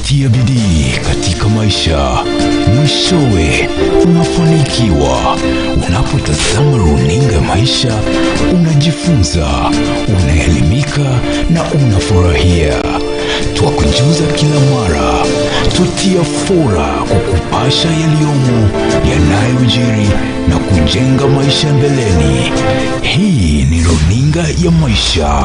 unapotia bidii katika maisha, mwishowe unafanikiwa. Unapotazama runinga Maisha, unajifunza, unaelimika na unafurahia. Twakujuza kila mara, tutia fora kukupasha yaliyomo, yanayojiri na kujenga maisha mbeleni. Hii ni runinga ya Maisha.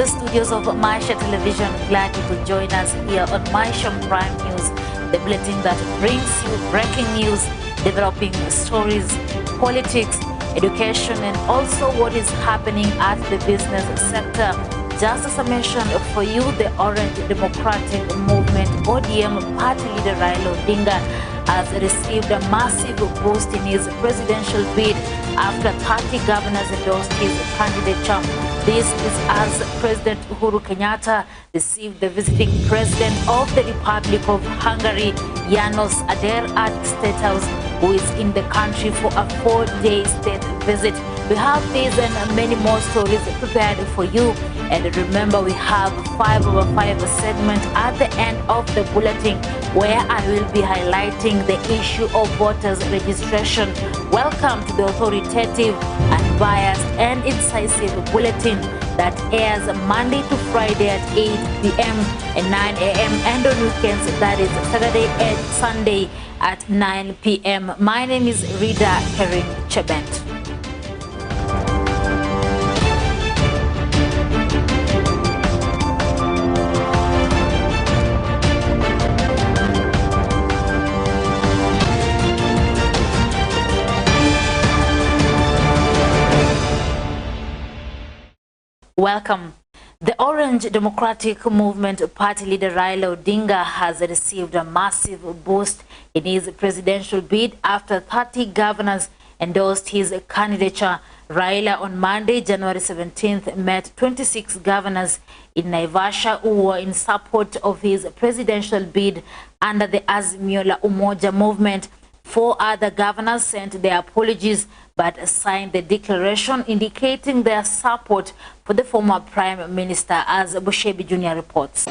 the studios of Maisha Television. Glad you could join us here on Maisha Prime News, the bulletin that brings you breaking news, developing stories, politics, education, and also what is happening at the business sector. Just as I mentioned for you, the Orange Democratic Movement ODM party leader Raila Odinga has received a massive boost in his presidential bid after 30 governors endorsed his candidature. This is as President Uhuru Kenyatta received the visiting president of the Republic of Hungary, Janos Ader, at State House, who is in the country for a 4-day state visit. We have these and many more stories prepared for you. And remember, we have 5 over 5 segment at the end of the bulletin where I will be highlighting the issue of voters registration. Welcome to the authoritative, unbiased and incisive bulletin that airs Monday to Friday at 8 p.m. and 9 a.m. and on weekends, that is Saturday and Sunday at 9 p.m. My name is Rida Karim Chebent. Welcome. The Orange Democratic Movement party leader Raila Odinga has received a massive boost in his presidential bid after 30 governors endorsed his candidature. Raila on Monday, January 17th, met 26 governors in Naivasha who were in support of his presidential bid under the Azimio la Umoja movement. 4 other governors sent their apologies but signed the declaration indicating their support for the former Prime Minister, as Bushebi Jr. reports.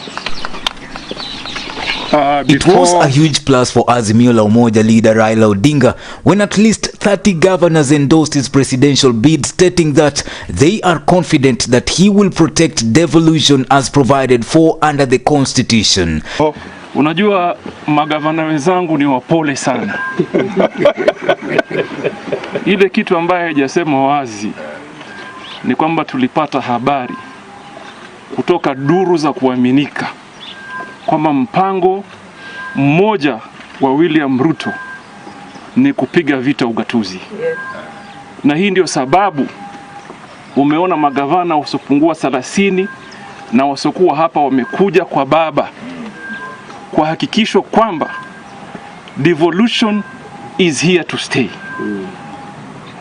It was a huge plus for Azimio la Umoja leader Raila Odinga when at least 30 governors endorsed his presidential bid, stating that they are confident that he will protect devolution as provided for under the Constitution. Unajua magavana wenzangu ni wapole sana. Ile kitu ambaye hajasema wazi ni kwamba tulipata habari kutoka duru za kuaminika kwamba mpango mmoja wa William Ruto ni kupiga vita ugatuzi. Na hii ndio sababu umeona magavana wasopungua 30 na wasokuwa hapa wamekuja kwa baba kwa hakikisho kwamba devolution is here to stay.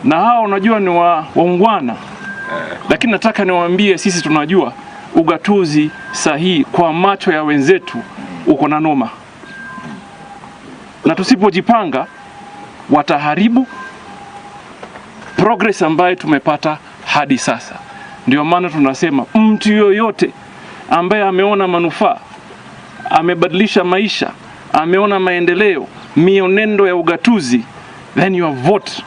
Na hao unajua ni waungwana, lakini nataka niwaambie sisi tunajua ugatuzi sahihi kwa macho ya wenzetu uko na noma. Na tusipojipanga wataharibu progress ambayo tumepata hadi sasa. Ndio maana tunasema mtu yoyote ambaye ameona manufaa, amebadilisha maisha, ameona maendeleo, mionendo ya ugatuzi, then your vote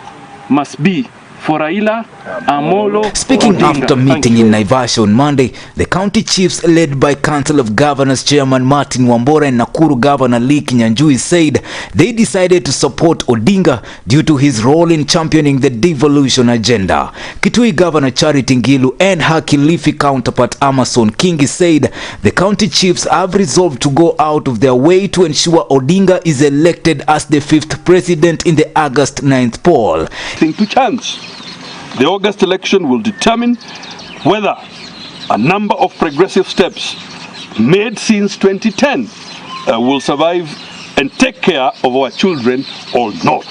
must be for Raila Amolo. Speaking Odinga. after meeting in Naivasha on Monday, the county chiefs led by Council of Governors Chairman Martin Wambora and Nakuru Governor Lee Kinyanjui said they decided to support Odinga due to his role in championing the devolution agenda. Kitui Governor Charity Ngilu and her Kilifi counterpart Amason Kingi said the county chiefs have resolved to go out of their way to ensure Odinga is elected as the 5th president in the August 9th poll. To chance. The August election will determine whether a number of progressive steps made since 2010 will survive and take care of our children or not.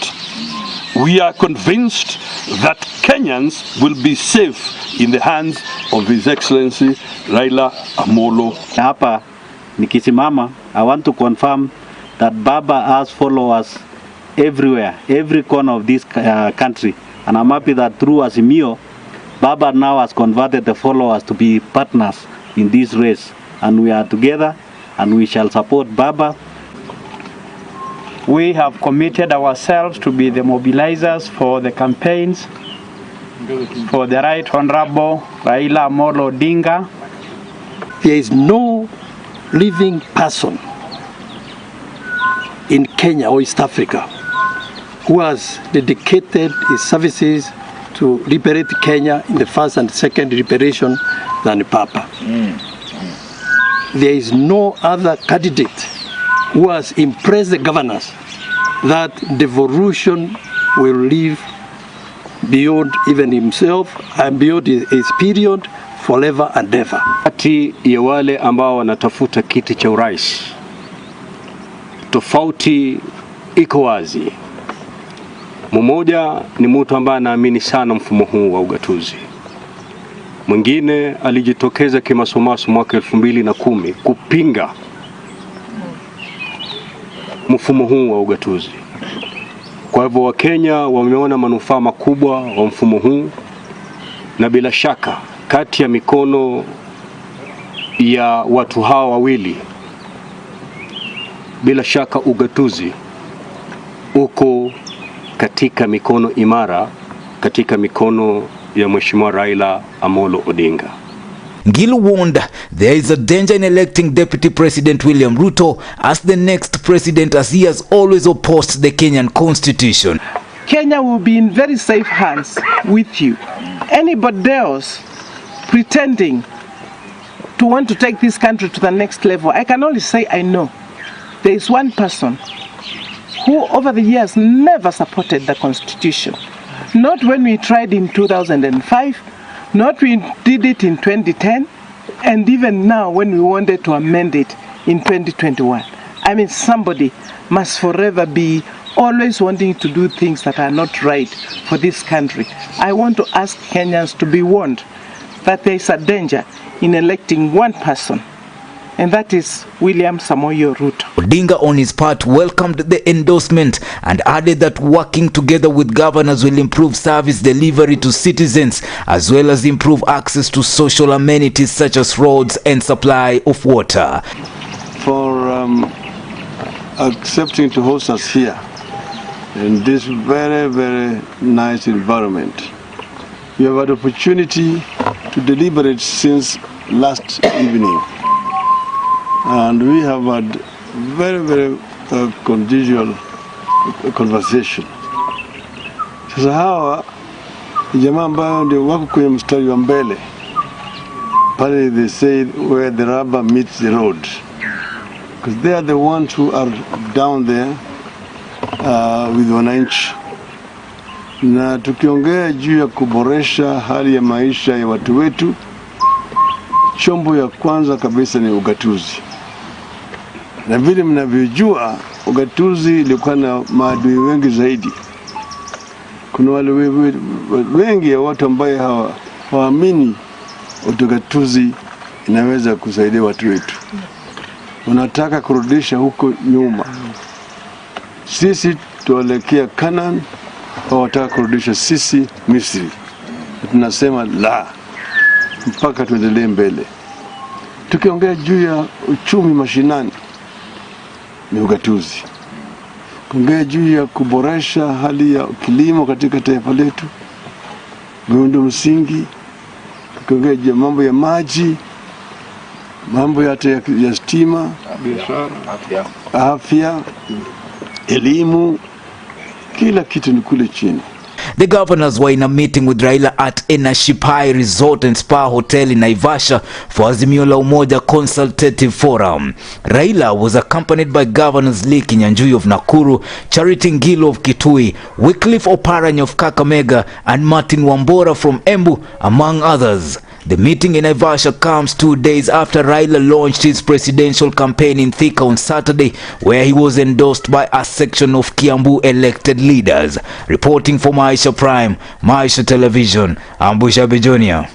We are convinced that Kenyans will be safe in the hands of His Excellency Raila Amolo. Hapa nikisimama, I want to confirm that Baba has followers everywhere, every corner of this country. And I'm happy that through Azimio, Baba now has converted the followers to be partners in this race. And we are together and we shall support Baba. We have committed ourselves to be the mobilizers for the campaigns for the Right Honorable Raila Amolo Odinga. There is no living person in Kenya or East Africa who has dedicated his services to liberate Kenya in the first and second liberation than Papa. There is no other candidate who has impressed the governors that devolution will live beyond even himself and beyond his period forever and ever. Kati ya wale ambao wanatafuta kiti cha urais, tofauti iko wazi. Mmoja ni mtu ambaye anaamini sana mfumo huu wa ugatuzi. Mwingine alijitokeza kimasomaso mwaka 2010 kupinga mfumo huu wa ugatuzi. Kwa hivyo Wakenya wameona manufaa makubwa wa mfumo huu, na bila shaka kati ya mikono ya watu hawa wawili, bila shaka ugatuzi uko katika mikono imara, katika mikono ya Mheshimiwa Raila Amolo Odinga. Gill warned there is a danger in electing Deputy President William Ruto as the next president, as he has always opposed the Kenyan constitution. Kenya will be in very safe hands with you. Anybody else pretending to want to take this country to the next level, I can only say I know. There is one person who over the years never supported the constitution. Not when we tried in 2005, not when we did it in 2010, and even now when we wanted to amend it in 2021. I mean, somebody must forever be always wanting to do things that are not right for this country. I want to ask Kenyans to be warned that there is a danger in electing one person, and that is William Samoei Ruto. Odinga on his part welcomed the endorsement and added that working together with governors will improve service delivery to citizens, as well as improve access to social amenities such as roads and supply of water. For accepting to host us here in this very, very nice environment. We have had opportunity to deliberate since last evening, and we have had very, very convivial conversation. Sasa hawa jamaa ambao ndio wako kwenye mstari wa mbele pale, they say where the rubber meets the road, because they are the ones who are down there with wananchi. Na tukiongea juu ya kuboresha hali ya maisha ya watu wetu, chombo ya kwanza kabisa ni ugatuzi. Na vile mnavyojua, ugatuzi ilikuwa na maadui wengi zaidi. Kuna wale wengi ya watu ambao hawaamini ugatuzi inaweza kusaidia watu wetu. Wanataka kurudisha huko nyuma. Sisi tuelekea Canaan, wataka kurudisha sisi Misri. Tunasema la, mpaka tuendelee mbele. Tukiongea juu ya uchumi mashinani ni ugatuzi. Kuongea juu ya kuboresha hali ya kilimo katika taifa letu, miundo msingi. Tukiongea juu ya mambo ya maji, mambo ya stima, biashara, afya, elimu, kila kitu ni kule chini. The governors were in a meeting with Raila at Enashipai Resort and Spa Hotel in Naivasha for Azimio la Umoja Consultative Forum. Raila was accompanied by Governors Lee Kinyanjui of Nakuru, Charity Ngilo of Kitui, Wycliffe Oparanya of Kakamega, and Martin Wambora from Embu, among others. The meeting in Naivasha comes 2 days after Raila launched his presidential campaign in Thika on Saturday, where he was endorsed by a section of Kiambu elected leaders. Reporting for Maisha Prime, Maisha Television, Ambusha Bijonia.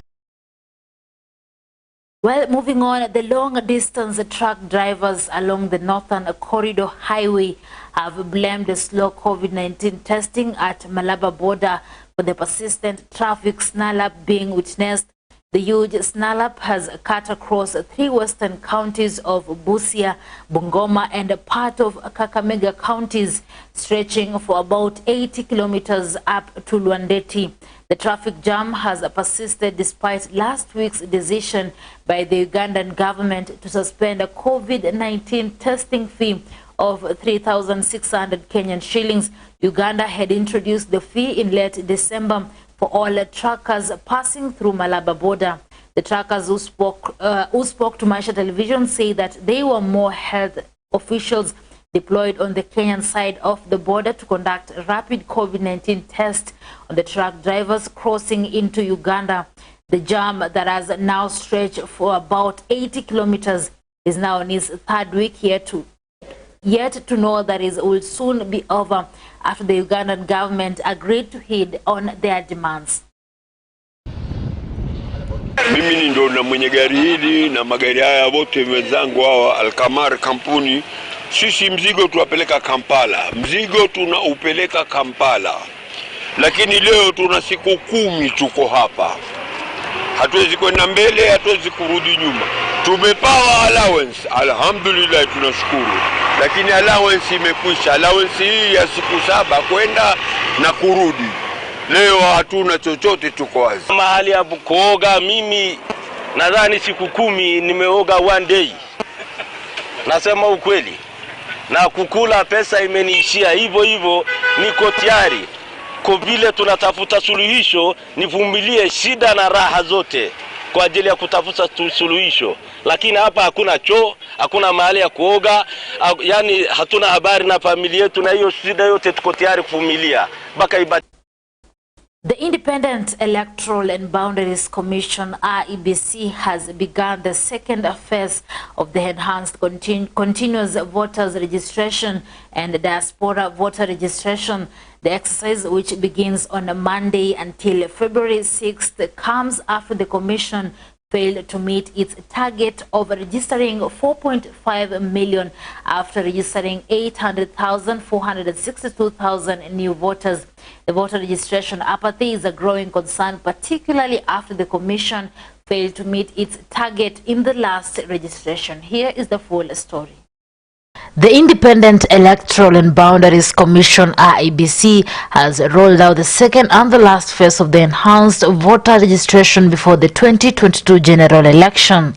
Well, moving on, the long-distance truck drivers along the Northern Corridor Highway have blamed the slow COVID-19 testing at Malaba border for the persistent traffic snarl-up being witnessed. The huge snarl-up has cut across 3 western counties of Busia, Bungoma, and a part of Kakamega counties, stretching for about 80 kilometers up to Luandeti. The traffic jam has persisted despite last week's decision by the Ugandan government to suspend a COVID-19 testing fee of 3,600 Kenyan shillings. Uganda had introduced the fee in late December for all truckers passing through Malaba border. The truckers who spoke to Maisha television say that they were more health officials deployed on the Kenyan side of the border to conduct rapid COVID-19 tests on the truck drivers crossing into Uganda. The jam that has now stretched for about 80 kilometers is now in its third week, yet to know that it will soon be over after the Ugandan government agreed to heed on their demands. Mimi ndo na mwenye gari hili na magari haya wote wenzangu hawa Alkamar kampuni. Sisi mzigo tuwapeleka Kampala. Mzigo tunaupeleka Kampala. Lakini leo tuna siku 10 tuko hapa. Hatuwezi kwenda mbele, hatuwezi kurudi nyuma. Tumepawa allowance, alhamdulillah tunashukuru. Lakini allowance imekwisha. Allowance hii ya siku 7 kwenda na kurudi. Leo hatuna chochote, tuko wazi. Mahali ya kuoga mimi nadhani siku 10 nimeoga 1 day. Nasema ukweli. Na kukula pesa imeniishia hivyo niko tayari. Kwa vile tunatafuta suluhisho, nivumilie shida na raha zote kwa ajili ya kutafuta suluhisho. Lakini hapa hakuna choo, hakuna mahali ya kuoga, yani hatuna habari na familia yetu, na hiyo shida yote tuko tayari kuvumilia mpaka ibati. The Independent Electoral and Boundaries Commission, IEBC, has begun the second phase of the enhanced continuous voters registration and diaspora voter registration. The exercise, which begins on a Monday until February 6th, comes after the Commission failed to meet its target of registering 4.5 million after registering 800,462,000 new voters. The voter registration apathy is a growing concern, particularly after the Commission failed to meet its target in the last registration. Here is the full story. The Independent Electoral and Boundaries Commission, IEBC, has rolled out the second and the last phase of the enhanced voter registration before the 2022 general election.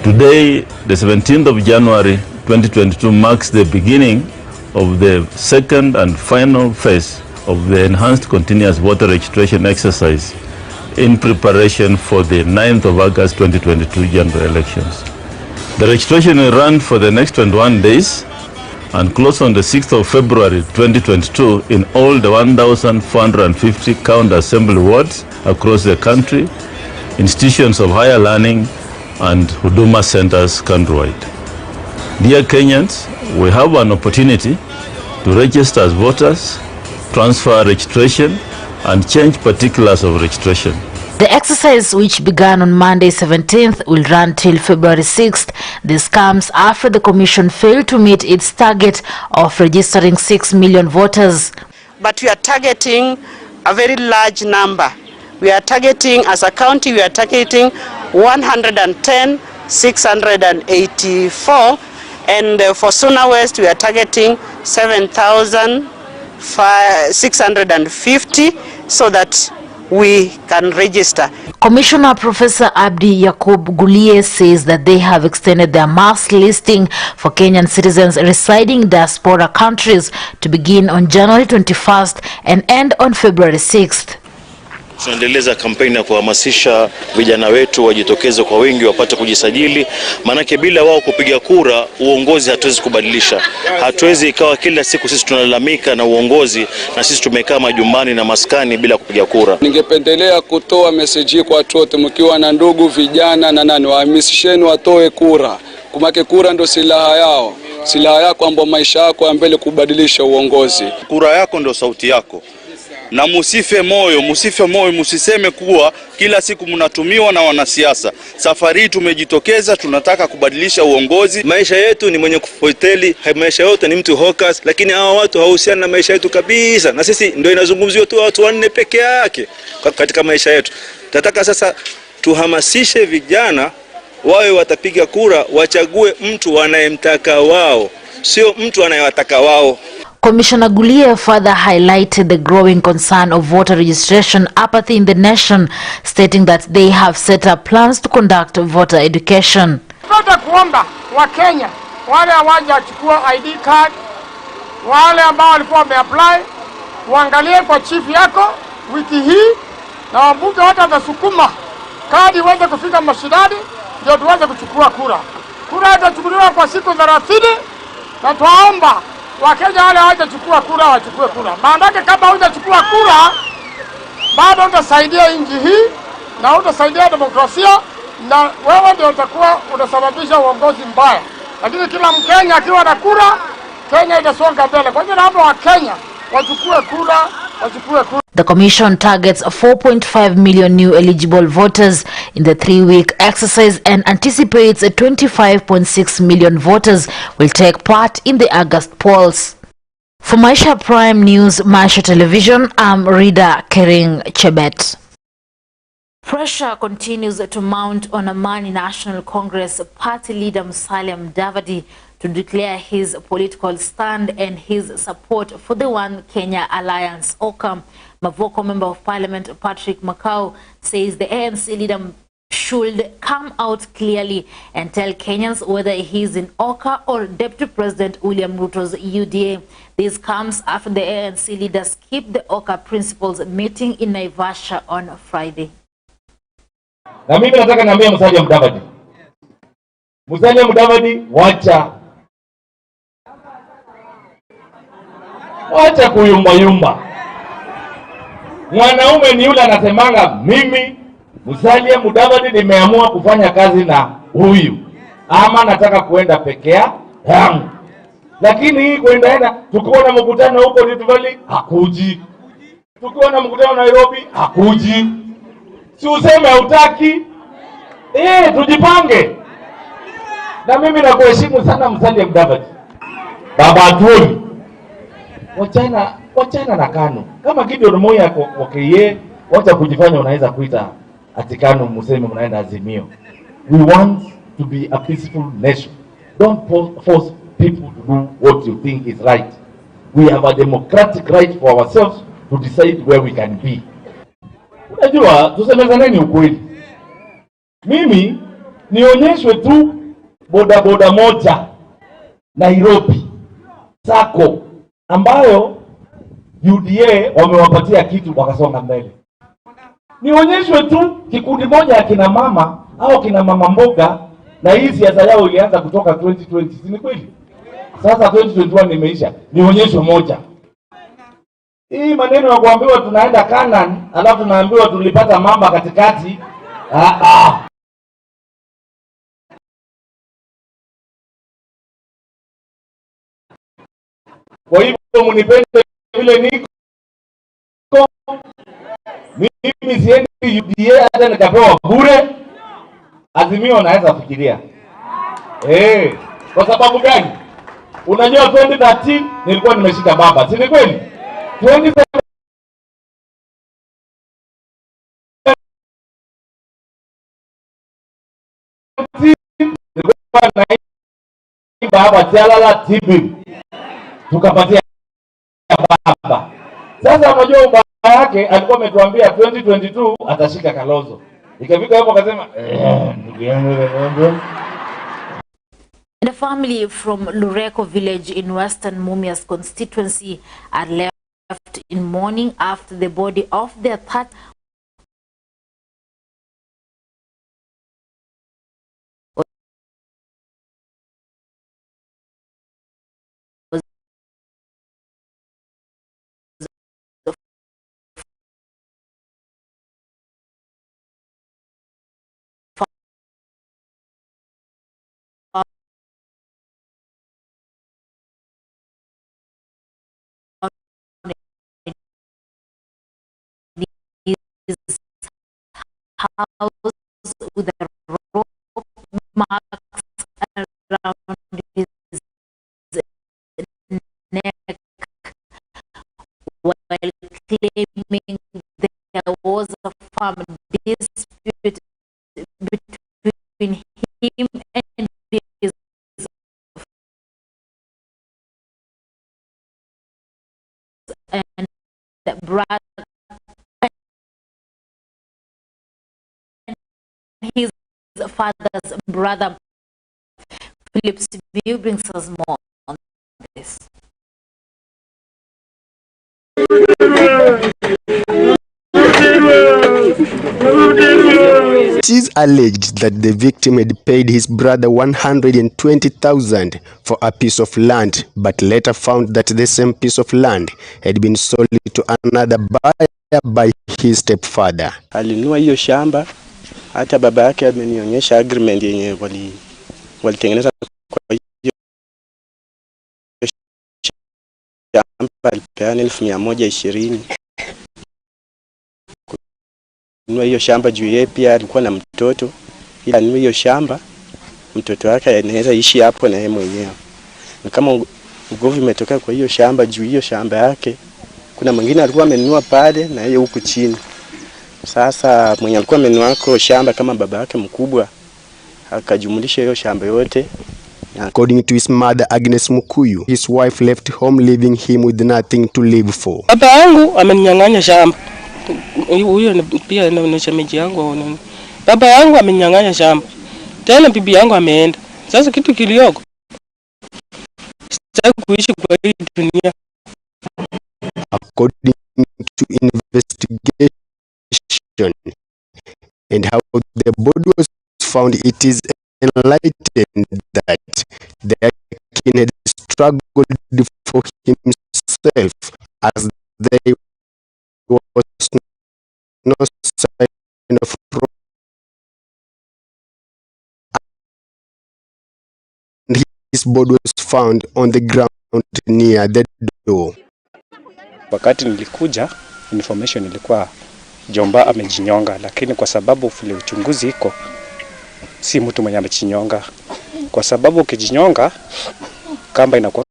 Today, the 17th of January 2022, marks the beginning of the second and final phase of the enhanced continuous voter registration exercise in preparation for the 9th of August 2022 general elections. The registration will run for the next 21 days and close on the 6th of February 2022 in all the 1,450 county assembly wards across the country, institutions of higher learning and Huduma centers countrywide. Dear Kenyans, we have an opportunity to register as voters, transfer registration and change particulars of registration. The exercise, which began on Monday 17th, will run till February 6th. This comes after the Commission failed to meet its target of registering 6 million voters. But we are targeting a very large number. We are targeting, as a county, we are targeting 110,684, and for Sonar West, we are targeting 7,650, so that we can register. Commissioner Professor Abdi Yakub Gulie says that they have extended their mass listing for Kenyan citizens residing in diaspora countries to begin on January 21st and end on February 6th. Tunaendeleza kampeni ya kuhamasisha vijana wetu wajitokeze kwa wingi wapate kujisajili, manake bila wao kupiga kura uongozi hatuwezi kubadilisha. Hatuwezi ikawa kila siku sisi tunalalamika na uongozi na sisi tumekaa majumbani na maskani bila kupiga kura. Ningependelea kutoa message kwa watu wote, mkiwa na ndugu vijana na nani, wahamasisheni watoe kura. Kumake kura ndo silaha yao. Silaha yako ambayo maisha yako ya mbele kubadilisha uongozi. Kura yako ndo sauti yako. Na musife moyo, musiseme kuwa kila siku mnatumiwa na wanasiasa. Safari tumejitokeza, tunataka kubadilisha uongozi. Maisha yetu ni mwenye kufoteli, maisha yote ni mtu hokas, lakini hawa watu hawahusiani na maisha yetu kabisa. Na sisi ndio inazungumziwa tu watu 4 peke yake katika maisha yetu. Tunataka sasa tuhamasishe vijana wawe watapiga kura, wachague mtu wanayemtaka wao, sio mtu anayewataka wao. Commissioner Gulie further highlighted the growing concern of voter registration apathy in the nation, stating that they have set up plans to conduct voter education. Tunataka kuomba wa Kenya wale hawajachukua ID card, wale ambao walikuwa wameapply, waangalie kwa chief yako wiki hii na wabunge wote watasukuma kadi iweze kufika mashinani ndio tuweze kuchukua kura. Kura itachukuliwa kwa siku 30 na tuwaomba Wakenya wale hawajachukua kura wachukue kura. Maana kama hujachukua kura bado utasaidia nchi hii na utasaidia demokrasia na wewe ndio utakuwa unasababisha uongozi mbaya. Lakini kila Mkenya akiwa na kura, Kenya itasonga mbele. Kwa hiyo naomba Wakenya wachukue kura, wachukue kura. The commission targets 4.5 million new eligible voters in the 3-week exercise and anticipates 25.6 million voters will take part in the August polls. For Maisha Prime News, Maisha Television, I'm Rida Kering Chebet. Pressure continues to mount on Amani National Congress party leader Musalia Mudavadi to declare his political stand and his support for the One Kenya Alliance. OCA Mavoko Member of Parliament Patrick Makau says the ANC leader should come out clearly and tell Kenyans whether he is in OCA or Deputy President William Ruto's UDA. This comes after the ANC leader skipped the OCA principals meeting in Naivasha on Friday. Na mimi nataka niambie Musalia Mudavadi. Musalia Mudavadi, wacha kuyumba. Mwanaume ni yule anasemanga mimi Musalia Mudavadi nimeamua kufanya kazi na huyu ama nataka kuenda pekea yangu. Lakini hii kuenda tukiwa na mkutano huko Rift Valley hakuji. Tukiwa na mkutano Nairobi hakuji. Si useme hutaki. Tujipange. Na mimi nakuheshimu sana Musalia Mudavadi. Baba atuoni. Wachana na KANU. Kama Gideon Moi yake wacha kujifanya unaweza kuita ati KANU mseme mnaenda Azimio. We want to be a peaceful nation. Don't force people to do what you think is right. We have a democratic right for ourselves to decide where we can be. Unajua tusemezaneni ukweli. Mimi nionyeshwe tu bodaboda moja Nairobi Sako ambayo UDA wamewapatia kitu wakasonga mbele. Nionyeshwe tu kikundi moja ya kina mama au kina mama mboga na hii siasa yao ilianza kutoka 2020. Si ni kweli? Sasa 2021 imeisha. Nionyeshwe moja. Hii maneno ya kuambiwa tunaenda Canaan alafu tunaambiwa tulipata mamba katikati. Kwa hivyo mnipende vile niko. Mimi siendi UDA hata nikapewa bure. Azimio naweza fikiria. Kwa sababu gani? Unajua 2013 nilikuwa nimeshika baba. Si ni kweli? 2017 nilikuwa naimba hapa Tialala TV. Tukapatia baba. Sasa unajua baba yake alikuwa ametuambia 2022 atashika Kalonzo. Ikafika hapo akasema The family from Lureko village in Western Mumias constituency are left in mourning after the body of their third house with a rope marks around his neck while claiming there was a farm dispute between him and his and brother. His father's brother. Philip's view brings us more on this. It is alleged that the victim had paid his brother 120,000 for a piece of land, but later found that the same piece of land had been sold to another buyer by his stepfather. Alinunua hiyo shamba, hata baba yake amenionyesha agreement yenye walitengeneza kwa hiyo shamba, alipeana 120,000. Kununua hiyo shamba juu yeye pia alikuwa na mtoto, ila anunua hiyo shamba mtoto wake anaweza ishi hapo na yeye mwenyewe. Na kama ugovi umetokea kwa hiyo shamba juu hiyo shamba yake, kuna mwingine alikuwa amenunua pale na yeye huku chini. Sasa mwenye alikuwa amenunua kwa shamba kama baba yake mkubwa akajumlisha hiyo shamba yote. According to his mother Agnes Mukuyu, his wife left home leaving him with nothing to live for. Baba yangu ameninyang'anya shamba. Huyo pia ni shemeji yangu. Baba yangu amenyang'anya shamba. Tena bibi yangu ameenda. Sasa kitu kilioko, sitaki kuishi kwa hii dunia. According to investigation and how the body was found, it is enlightened that the king had struggled for himself, as there was no sign of and his body was found on the ground near the door. Wakati nilikuja, information ilikuwa Jomba amejinyonga, lakini kwa sababu vile uchunguzi iko, si mtu mwenye amejinyonga. Kwa sababu ukijinyonga kamba inakuwa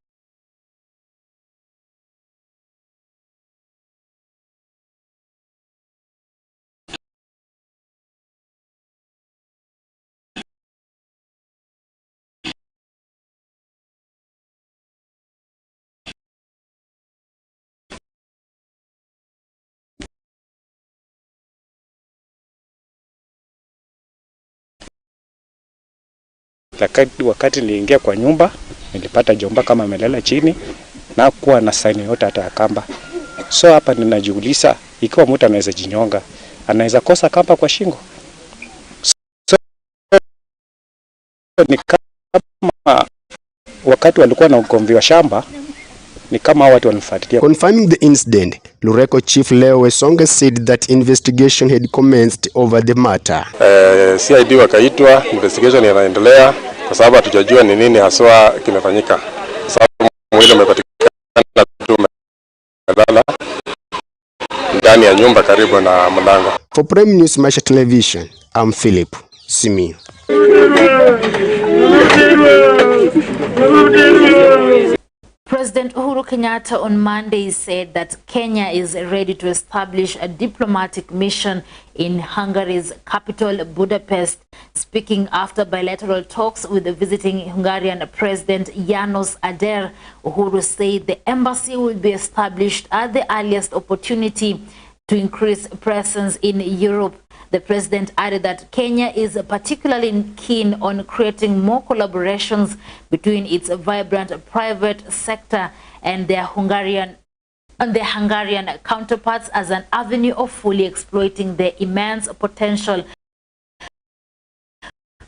wakati niliingia kwa nyumba nilipata Jomba kama amelala chini na kuwa na sign yote hata ya kamba. So hapa ninajiuliza, ikiwa mtu anaweza jinyonga, anaweza kosa kamba kwa shingo? So ni kama wakati walikuwa na ugomvi wa shamba, ni kama watu wanafuatilia. Confirming the incident, Lureko Chief Leo Wesonga said that investigation had commenced over the matter. CID wakaitwa, investigation inaendelea kwa sababu hatujajua ni nini haswa kimefanyika. Sababu mwili umepatikana tu umelala ndani ya nyumba karibu na mlango. For Prime News Maisha Television, I'm Philip Simi. President Uhuru Kenyatta on Monday said that Kenya is ready to establish a diplomatic mission in Hungary's capital, Budapest. Speaking after bilateral talks with the visiting Hungarian President János Ader, Uhuru said the embassy will be established at the earliest opportunity to increase presence in Europe. The president added that Kenya is particularly keen on creating more collaborations between its vibrant private sector and their Hungarian counterparts as an avenue of fully exploiting the immense potential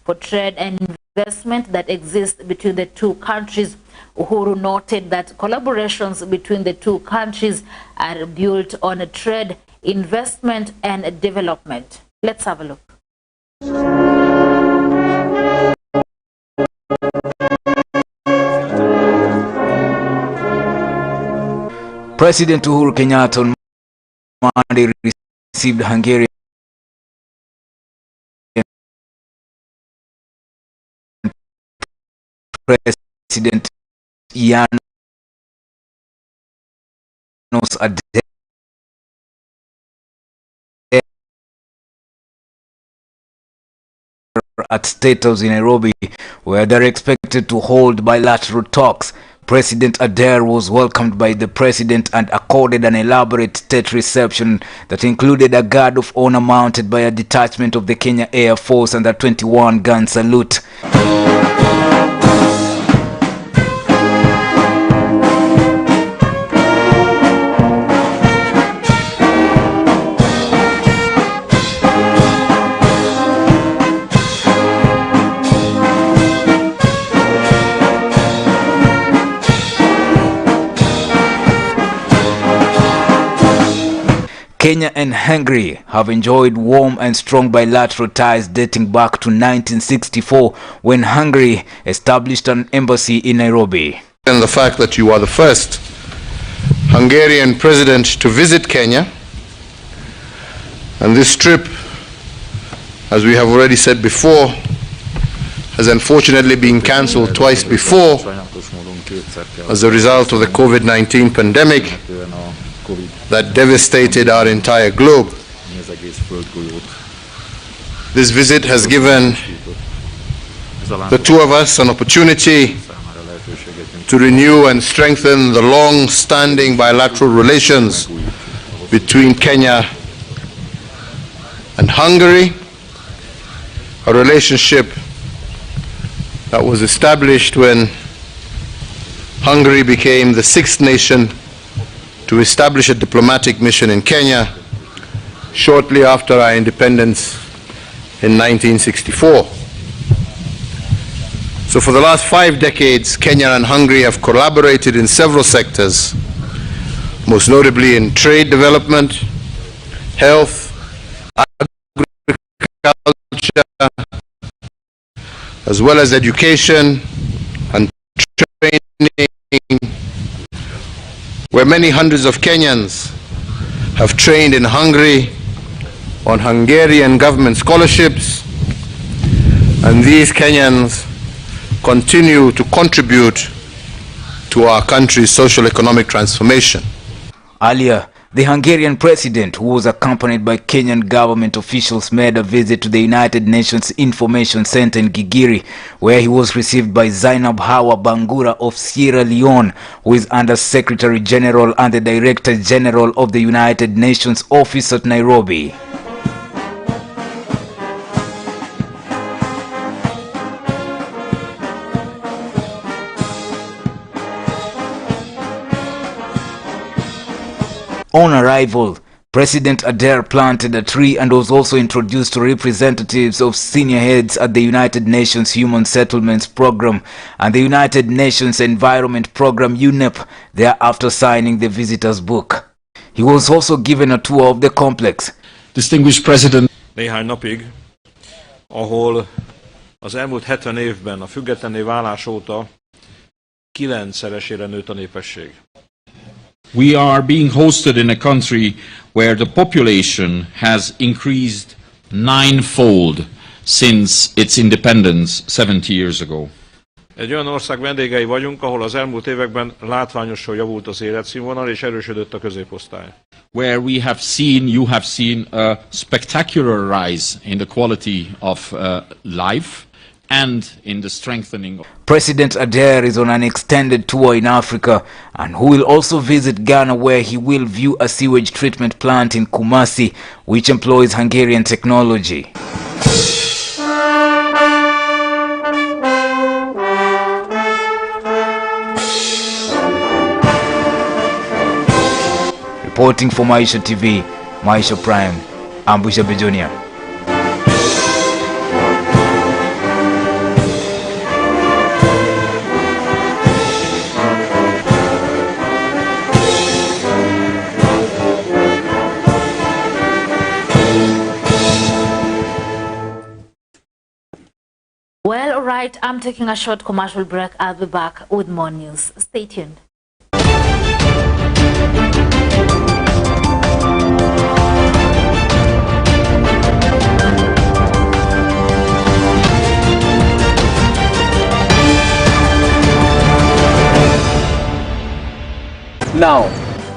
for trade and investment that exists between the two countries. Uhuru noted that collaborations between the two countries are built on trade, investment, and development. Let's have a look. President Uhuru Kenyatta on Monday received Hungarian President János Ader at State House in Nairobi, where they're expected to hold bilateral talks. President Ader was welcomed by the president and accorded an elaborate state reception that included a guard of honor mounted by a detachment of the Kenya Air Force and a 21-gun salute. Kenya and Hungary have enjoyed warm and strong bilateral ties dating back to 1964 when Hungary established an embassy in Nairobi. And the fact that you are the first Hungarian president to visit Kenya, and this trip, as we have already said before, has unfortunately been cancelled twice before as a result of the COVID-19 pandemic that devastated our entire globe. This visit has given the two of us an opportunity to renew and strengthen the long-standing bilateral relations between Kenya and Hungary, a relationship that was established when Hungary became the sixth nation to establish a diplomatic mission in Kenya shortly after our independence in 1964. So for the last 5 decades, Kenya and Hungary have collaborated in several sectors, most notably in trade development, health, agriculture, as well as education and training, where many hundreds of Kenyans have trained in Hungary on Hungarian government scholarships, and these Kenyans continue to contribute to our country's socio-economic transformation. Earlier, the Hungarian president, who was accompanied by Kenyan government officials, made a visit to the United Nations Information Center in Gigiri, where he was received by Zainab Hawa Bangura of Sierra Leone, who is Under Secretary General and the Director General of the United Nations Office at Nairobi. On arrival, President Adair planted a tree and was also introduced to representatives of senior heads at the United Nations Human Settlements Program and the United Nations Environment Program UNEP, thereafter signing the visitor's book. He was also given a tour of the complex. Distinguished President, néhány napig, ahol az elmúlt 70 évben a függetlenné válás óta 9-szeresére nőtt a népesség. We are being hosted in a country where the population has increased 9-fold since its independence 70 years ago. Egy olyan ország vendégei vagyunk, ahol az elmúlt években látványosan javult az életszínvonal és erősödött a középosztály. Where you have seen a spectacular rise in the quality of life and in the strengthening. President Adair is on an extended tour in Africa and who will also visit Ghana, where he will view a sewage treatment plant in Kumasi which employs Hungarian technology. Reporting for Maisha TV, Maisha Prime, Ambusha Bejonia. Well, all right, I'm taking a short commercial break. I'll be back with more news. Stay tuned. Now,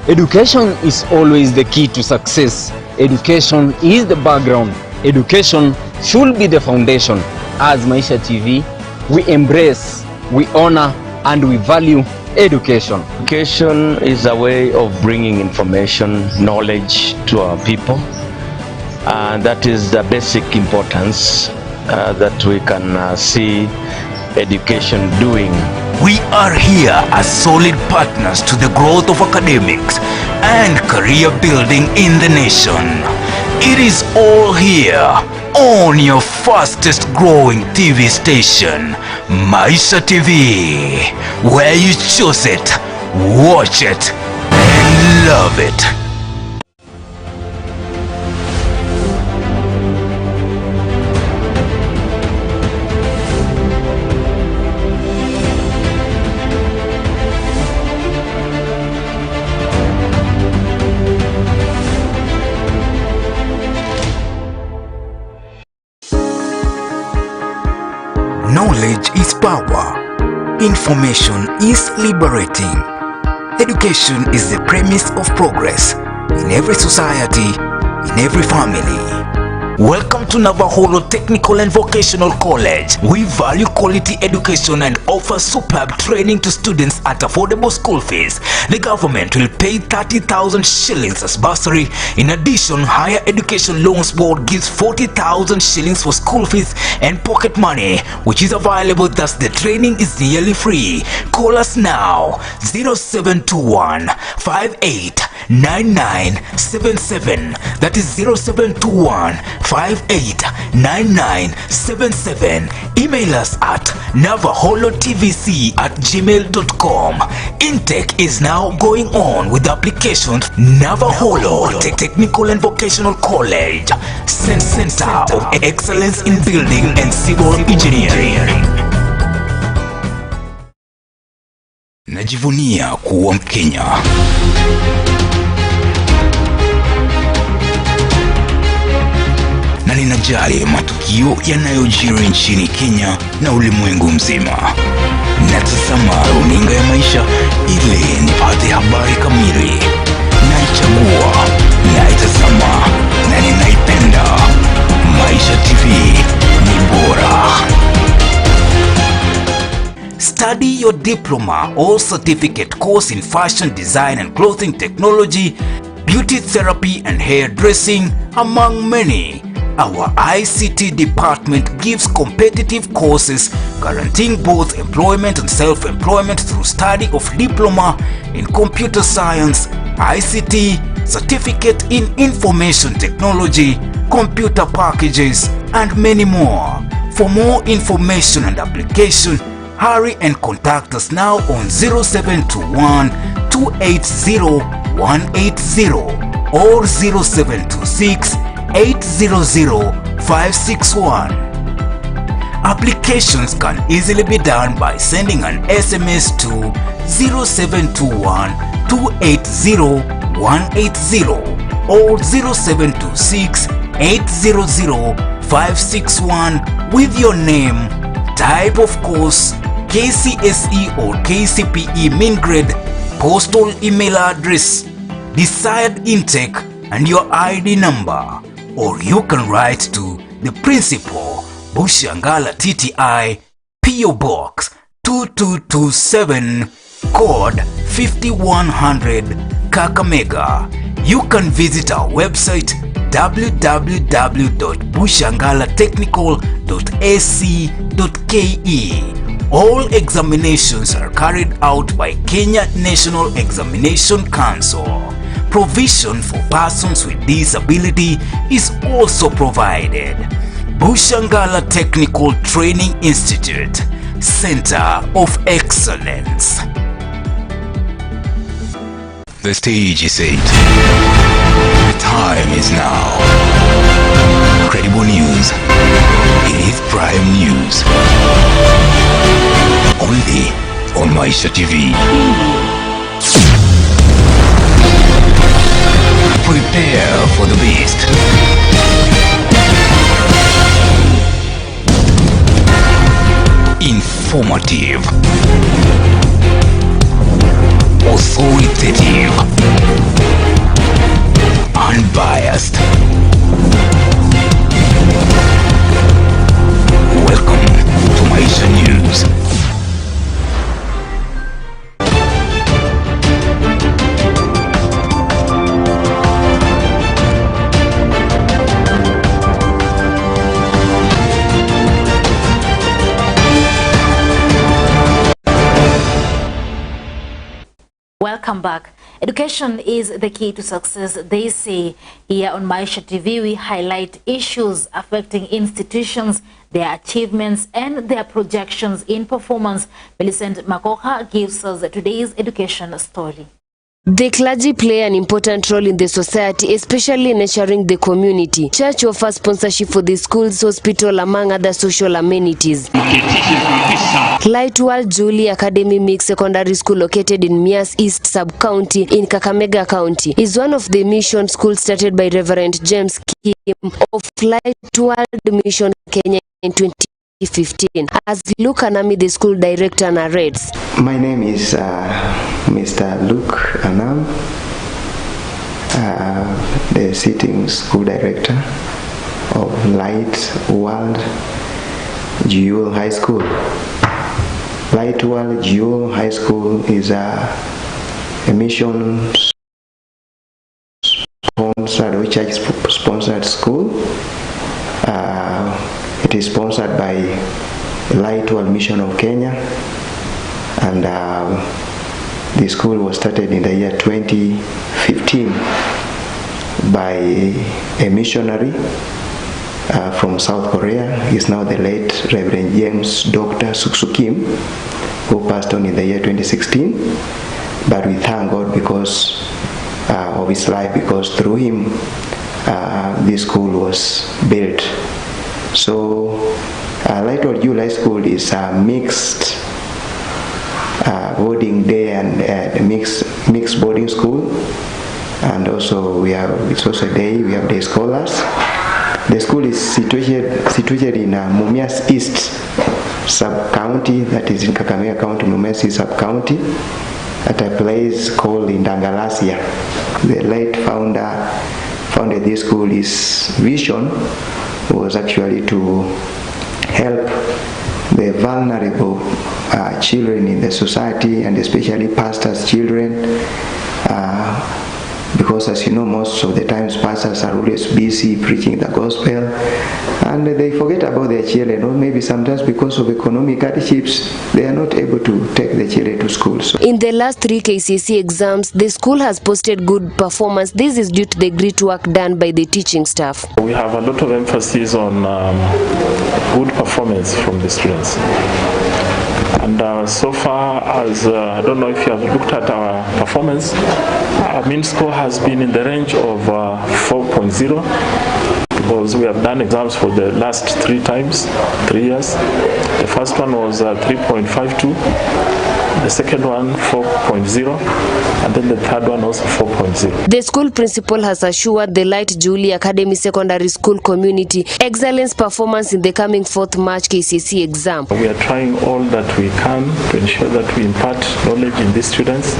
education is always the key to success. Education is the background. Education should be the foundation. As Maisha TV, we embrace, we honor, and we value education. Education is a way of bringing information, knowledge to our people. And that is the basic importance that we can see education doing. We are here as solid partners to the growth of academics and career building in the nation. It is all here on your fastest growing TV station, Maisha TV, where you choose it, watch it, and love it. power. Information is liberating. Education is the premise of progress in every society, in every family. Welcome to Navaholo Technical and Vocational College. We value quality education and offer superb training to students at affordable school fees. The government will pay 30,000 shillings as bursary. In addition, Higher Education Loans Board gives 40,000 shillings for school fees and pocket money, which is available, thus the training is nearly free. Call us now, 0721 589977. That is 0721 589977. Email us at navaholotvc@gmail.com. Intake is now going on with applications. Navaholo Technical and Vocational College, Center of Excellence in Building and Civil Engineering. Najivunia kuwa Mkenya. Na ninajali matukio yanayojiri nchini Kenya na ulimwengu mzima. Natazama runinga ya Maisha ili nipate habari kamili. Naichagua, naitazama na ninaipenda. Maisha TV ni bora. Study your diploma or certificate course in fashion design and clothing technology, beauty therapy and hairdressing, among many. Our ICT department gives competitive courses guaranteeing both employment and self-employment through study of diploma in computer science, ICT, certificate in information technology, computer packages, and many more. For more information and application, hurry and contact us now on 0721 280 180 or 0726 800-561. Applications can easily be done by sending an SMS to 0721-280-180 or 0726-800-561 with your name, type of course, KCSE or KCPE main grade, postal email address, desired intake, and your ID number. Or you can write to the Principal, Bushangala TTI, PO Box 2227, code 5100, Kakamega. You can visit our website www.bushangalatechnical.ac.ke. All examinations are carried out by Kenya National Examination Council. Provision for persons with disability is also provided. Bushangala Technical Training Institute, Center of Excellence. The stage is set. The time is now. Credible news. It is prime news. Only on Maisha TV. Prepare for the beast. Informative, authoritative, unbiased. Welcome to Maisha News. Welcome back. Education is the key to success, they say. Here on Maisha TV, we highlight issues affecting institutions, their achievements, and their projections in performance. Millicent Makoha gives us today's education story. The clergy play an important role in the society, especially in nurturing the community. Church offers sponsorship for the schools, hospital, among other social amenities. Light World Julie Academy Mixed Secondary School, located in Mias East Sub-County in Kakamega County, is one of the mission schools started by Reverend James Kim of Light World Mission Kenya in 20 2015. As Luke Anami, the school director, narrates. My name is Mr. Luke Anam, the sitting school director of Light World Jewel High School. Light World Jewel High School is a mission sponsored, church-sponsored school. It is sponsored by Light World Mission of Kenya, and the school was started in the year 2015 by a missionary from South Korea. He is now the late Reverend James Dr. Suksukim, who passed on in the year 2016. But we thank God because of his life, because through him this school was built. So Light World Jewel High School is a mixed boarding day and mixed boarding school, and also it's also a day. We have day scholars. The school is situated in Mumias East sub-county, that is in Kakamega County, Mumias East sub-county, at a place called Indangalasia. The late founder founded this school. His vision was actually to help the vulnerable children in the society, and especially pastors' children, because as you know, most of the times pastors are always busy preaching the gospel and they forget about their children, or maybe sometimes because of economic hardships they are not able to take the children to school. So in the last 3 KCSE exams, the school has posted good performance. This is due to the great work done by the teaching staff. We have a lot of emphasis on good performance from the students. And so far as, I don't know if you have looked at our performance, our mean score has been in the range of 4.0, because we have done exams for the last 3 years. The first one was 3.52, the second one 4.0, and then the third one also 4.0. The school principal has assured the Light Julie Academy Secondary School community excellence performance in the coming 4th March KCSE exam. We are trying all that we can to ensure that we impart knowledge in these students.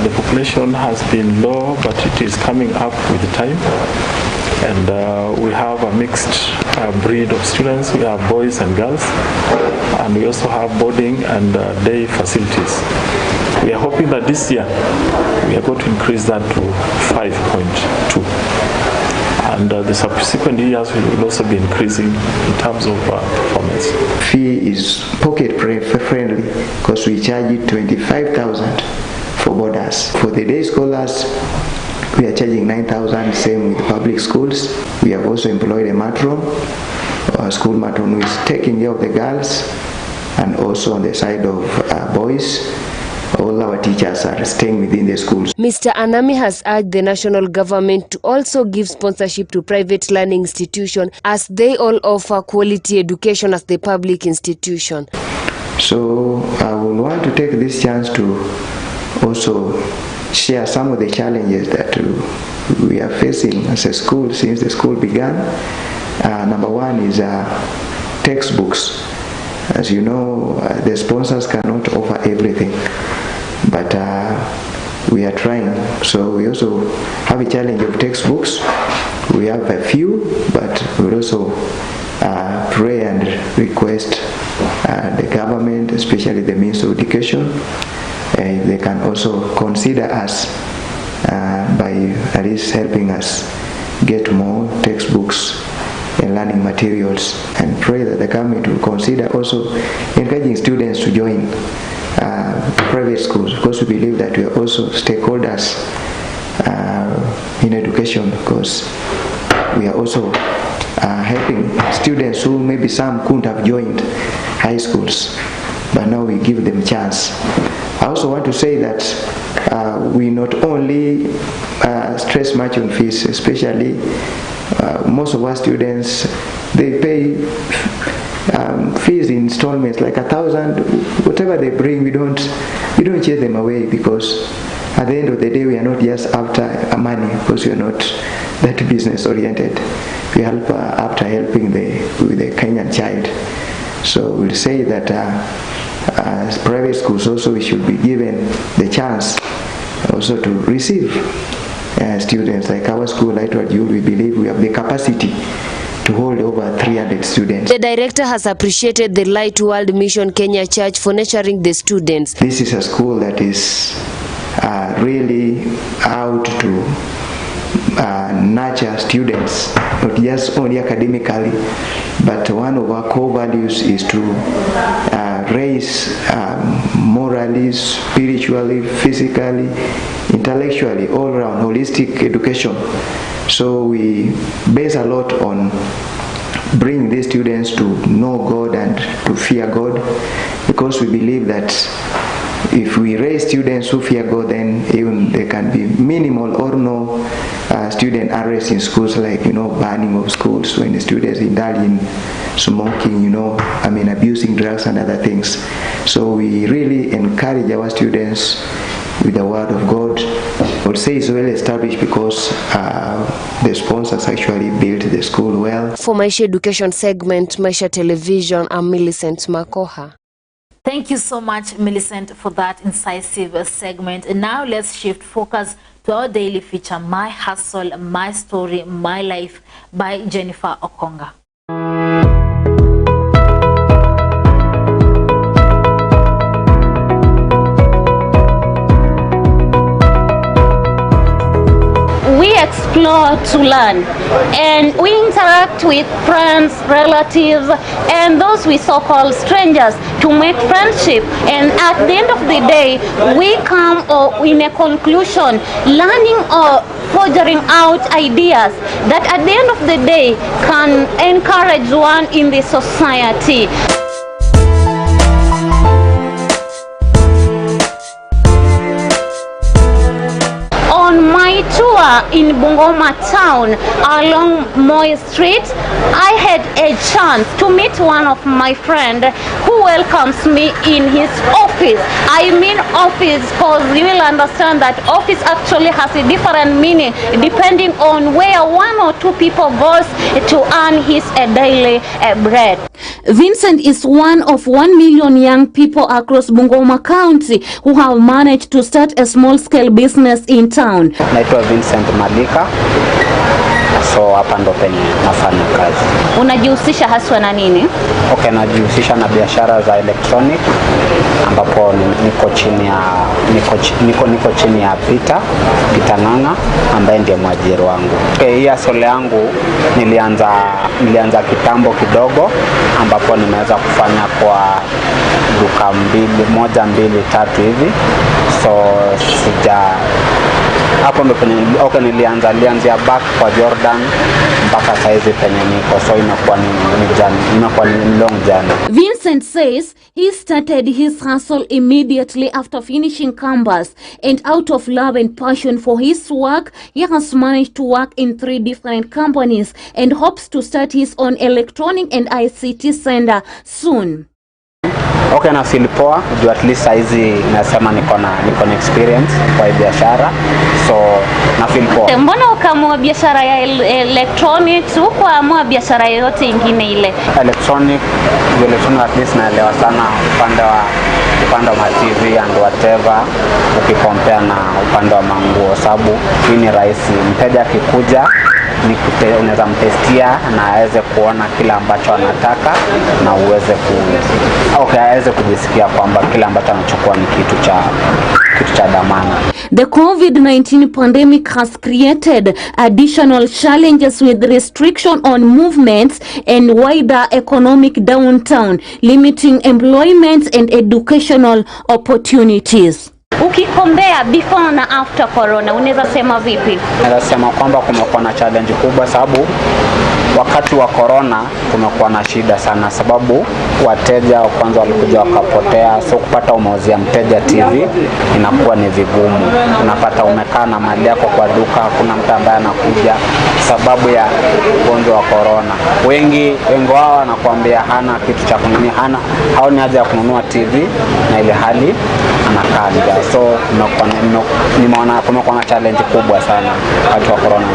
The population has been low, but it is coming up with time. And we have a mixed breed of students. We have boys and girls, and we also have boarding and day facilities. We are hoping that this year we are going to increase that to 5.2. And the subsequent years will also be increasing in terms of performance. Fee is pocket friendly because we charge 25,000 for boarders. For the day scholars, we are charging 9,000, same with public schools. We have also employed a matron, a school matron, who is taking care of the girls, and also on the side of boys, all our teachers are staying within the schools. Mr. Anami has urged the national government to also give sponsorship to private learning institutions, as they all offer quality education as the public institution. So I would want to take this chance to also share some of the challenges that we are facing as a school since the school began. Number one is textbooks. As you know, the sponsors cannot offer everything, but we are trying. So we also have a challenge of textbooks. We have a few, but we also pray and request the government, especially the Ministry of Education, they can also consider us by at least helping us get more textbooks and learning materials, and pray that the government will consider also encouraging students to join private schools, because we believe that we are also stakeholders in education, because we are also helping students who maybe some couldn't have joined high schools, but now we give them a chance. I also want to say that we not only stress much on fees, especially most of our students, they pay fees in installments like 1,000. Whatever they bring, we don't chase them away, because at the end of the day we are not just after money, because we are not that business oriented. we help after helping with the Kenyan child. So we'll say that private schools also should be given the chance also to receive students. Like our school, I told you, we believe we have the capacity to hold over 300 students. The director has appreciated the Light World Mission Kenya Church for nurturing the students. This is a school that is really out to nurture students, not just only academically, but one of our core values is to raise morally, spiritually, physically, intellectually, all around holistic education. So we base a lot on bringing these students to know God and to fear God, because we believe that if we raise students who fear God, then even there can be minimal or no student arrest in schools, like, banning of schools when the students indulge in smoking, abusing drugs and other things. So we really encourage our students with the word of God. I would say it's well established because the sponsors actually built the school well. For Maisha Education segment, Maisha Television, I'm Millicent Makoha. Thank you so much, Millicent, for that incisive segment. And now let's shift focus to our daily feature, My Hustle, My Story, My Life by Jennifer Okonga. We explore to learn, and we interact with friends, relatives, and those we so-called strangers to make friendship. And at the end of the day, we come in a conclusion, learning or figuring out ideas that at the end of the day can encourage one in the society. On my tour in Bungoma town along Moy Street, I had a chance to meet one of my friends who welcomes me in his office. I mean office, because you will understand that office actually has a different meaning depending on where one or two people goes to earn his daily bread. Vincent is one of 1 million young people across Bungoma County who have managed to start a small-scale business in town. Naitwa Vincent Malika. So hapa ndo penye nafanya kazi. Unajihusisha haswa na nini? Okay, najihusisha na biashara za electronic, ambapo niko chini ya Peter Ng'ang'a ambaye ndiye mwajiri wangu. Okay, hii hustle yangu nilianza kitambo kidogo, ambapo nimeweza kufanya kwa duka moja mbili tatu hivi. So hapo ndo penye nilianzia back kwa Jordan mpaka saizi penye niko, so imekuwa ni long journey. Vincent says he started his hustle immediately after finishing campus, and out of love and passion for his work, he has managed to work in 3 different companies and hopes to start his own electronic and ICT center soon. Okay, na feel poa, juu at least saizi nasema niko na experience kwa biashara, so na feel poa. Mbona ukaamua biashara ya electronics huko amua biashara yote ingine ile? Electronic at least naelewa sana upande wa TV and whatever, ukicompare na upande wa manguo, sababu hii ni rahisi, mteja akikuja unaweza mtestia na aweze kuona kila ambacho anataka na aweze kujisikia kwamba kila ambacho anachukua ni kitu cha dhamana. The COVID-19 pandemic has created additional challenges with restriction on movements and wider economic downturn, limiting employment and educational opportunities. Ukikombea before na after corona, unaweza sema vipi? Naweza sema kwamba kumekuwa na challenge kubwa, sababu wakati wa corona kumekuwa na shida sana, sababu wateja kwanza walikuja wakapotea, so kupata umauzia mteja TV inakuwa ni vigumu. Unapata umekaa na mali yako kwa duka, hakuna mtu ambaye anakuja sababu ya ugonjwa wa corona. Wengi wao wanakuambia hana kitu cha kununua, haoni haja ya kununua TV na ile hali anakaa njaa. So kumekuwa na challenge kubwa sana wakati wa corona.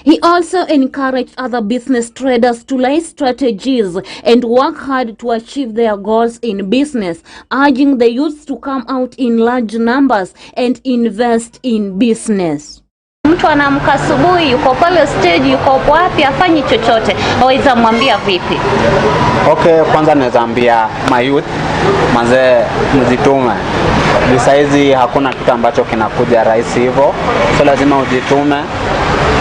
He also encouraged other business traders to lay strategies and work hard to achieve their goals in business, urging the youths to come out in large numbers and invest in business. Mtu anaamka asubuhi, yuko pale stage, yuko wapi, afanyi chochote, waweza mwambia vipi? Okay, kwanza naweza ambia my youth, manze mjitume. Besides hakuna kitu ambacho kinakuja rahisi hivyo, so lazima ujitume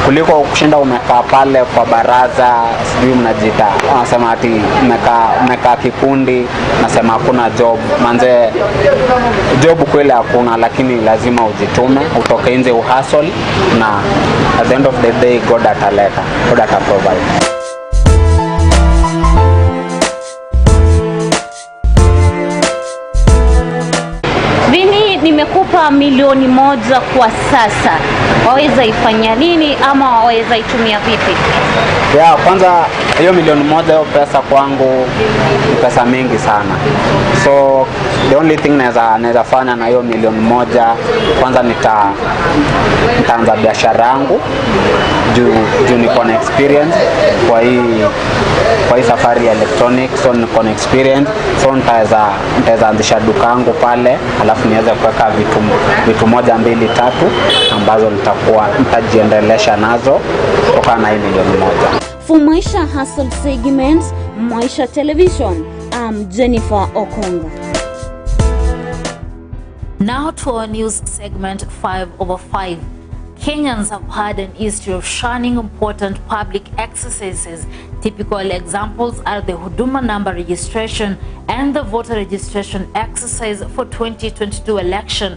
kuliko kushinda umekaa pale kwa baraza, sijui mnajiita, wanasema ati umekaa kikundi, nasema hakuna job. Manze job kweli hakuna, lakini lazima ujitume, utoke nje uhustle, na at the end of the day God ataleta, God ataprovide. Nimekupa milioni moja kwa sasa, waweza ifanya nini ama waweza itumia vipi? Kwanza hiyo milioni moja, hiyo pesa kwangu ni pesa mingi sana. So the only thing naweza fanya na hiyo milioni moja, kwanza nitaanza biashara yangu juu niko na experience kwa hii safari ya electronics, so niko na experience, so nitaweza anzisha duka yangu pale, alafu niweze kuweka vitu moja mbili tatu ambazo nitajiendelesha nazo kutoka na hii milioni moja. For Maisha Hustle segment, Maisha Television, I'm Jennifer Okonga. Now to our news segment 5/5. Kenyans have had an history of shunning important public exercises. Typical examples are the Huduma number registration and the voter registration exercise for 2022 election.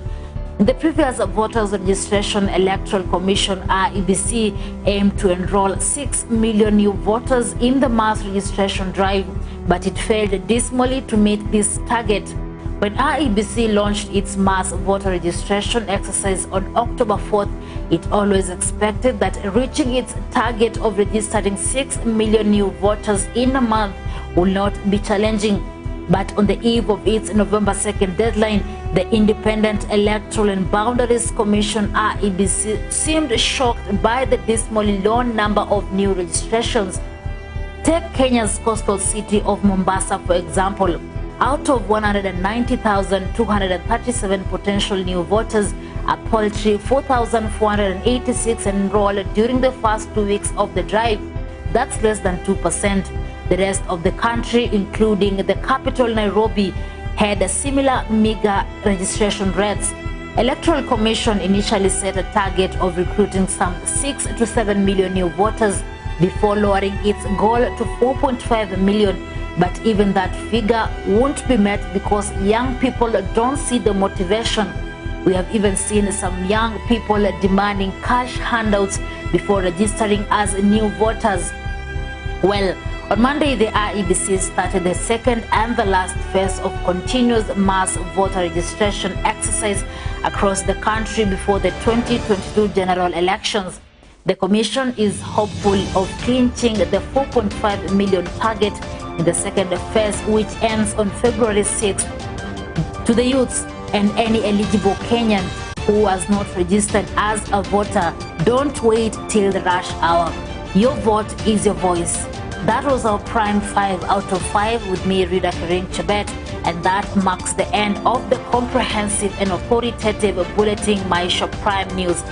The previous Voters Registration Electoral Commission (IEBC) aimed to enroll 6 million new voters in the mass registration drive, but it failed dismally to meet this target. When IEBC launched its mass voter registration exercise on October 4th, it always expected that reaching its target of registering 6 million new voters in a month will not be challenging. But on the eve of its November 2nd deadline, the Independent Electoral and Boundaries Commission (IEBC) seemed shocked by the dismally low number of new registrations. Take Kenya's coastal city of Mombasa, for example. Out of 190,237 potential new voters, a paltry 4,486 enrolled during the first 2 weeks of the drive. That's less than 2%. The rest of the country, including the capital Nairobi, had a similar meager registration rates. Electoral Commission initially set a target of recruiting some 6 to 7 million new voters before lowering its goal to 4.5 million. But even that figure won't be met because young people don't see the motivation. We have even seen some young people demanding cash handouts before registering as new voters. Well, on Monday, the IEBC started the second and the last phase of continuous mass voter registration exercise across the country before the 2022 general elections. The Commission is hopeful of clinching the 4.5 million target in the second phase, which ends on February 6th. To the youths and any eligible Kenyan who has not registered as a voter, don't wait till the rush hour. Your vote is your voice. That was our Prime 5/5 with me, Rida Kering Chebet, and that marks the end of the comprehensive and authoritative bulletin Maisha Prime News.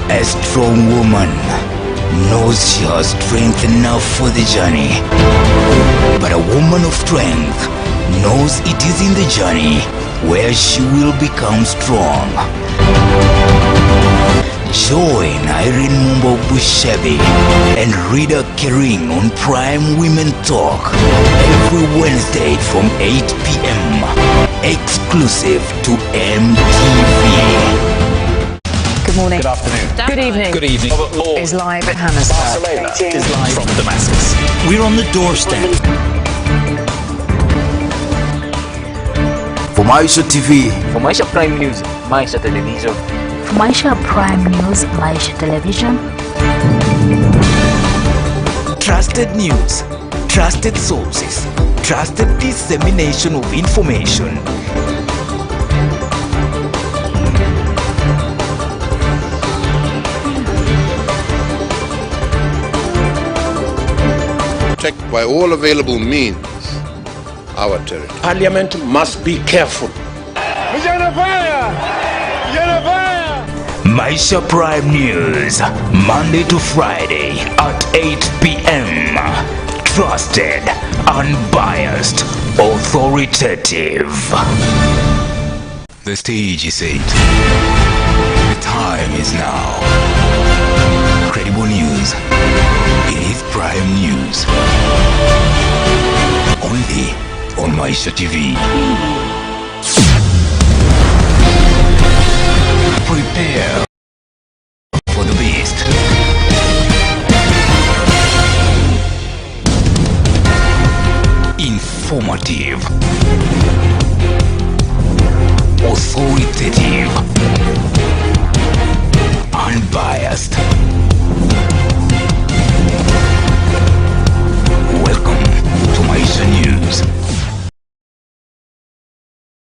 A strong woman knows she has strength enough for the journey. But a woman of strength knows it is in the journey where she will become strong. Join Irene Mumbo Bushebi and Rida Kering on Prime Women Talk every Wednesday from 8 p.m. exclusive to MTV. Good morning. Good afternoon. Good evening. Good evening. Is live at Hammersmith. Barcelona is live from Damascus. We're on the doorstep. For Maisha TV, For Maisha Prime News, Maisha Television. For Maisha Prime News, Maisha Television. trusted news, trusted sources, trusted dissemination of information. Protect by all available means our territory. Parliament must be careful. Maisha Prime News, Monday to Friday at 8 p.m. Trusted, unbiased, authoritative. The stage is set. The time is now. Credible news. It is Prime News. Only on Maisha TV. Prepare for the beast. Informative,